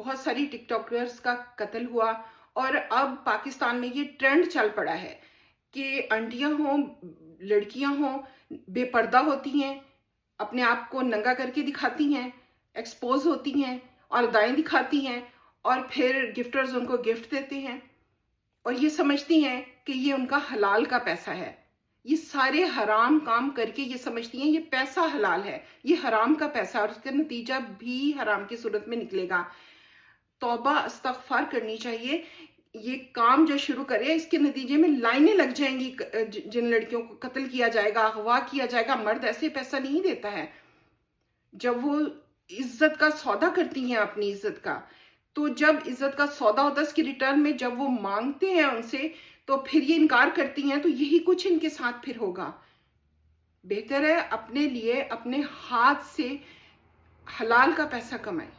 بہت ساری ٹک ٹاکرز کا قتل ہوا، اور اب پاکستان میں یہ ٹرینڈ چل پڑا ہے کہ انٹیاں ہوں، لڑکیاں ہوں، بے پردہ ہوتی ہیں، اپنے آپ کو ننگا کر کے دکھاتی ہیں، ایکسپوز ہوتی ہیں اور دائیں دکھاتی ہیں، اور پھر گفٹرز ان کو گفٹ دیتے ہیں اور یہ سمجھتی ہیں کہ یہ ان کا حلال کا پیسہ ہے۔ یہ سارے حرام کام کر کے یہ سمجھتی ہیں یہ پیسہ حلال ہے، یہ حرام کا پیسہ، اور اس کا نتیجہ بھی حرام کی صورت میں نکلے گا۔ توبہ استغفار کرنی چاہیے۔ یہ کام جو شروع کرے اس کے نتیجے میں لائنیں لگ جائیں گی، جن لڑکیوں کو قتل کیا جائے گا، اغوا کیا جائے گا۔ مرد ایسے پیسہ نہیں دیتا ہے۔ جب وہ عزت کا سودا کرتی ہیں، اپنی عزت کا، تو جب عزت کا سودا ہوتا ہے اس کی ریٹرن میں جب وہ مانگتے ہیں ان سے تو پھر یہ انکار کرتی ہیں، تو یہی کچھ ان کے ساتھ پھر ہوگا۔ بہتر ہے اپنے لیے اپنے ہاتھ سے حلال کا پیسہ کمائیں۔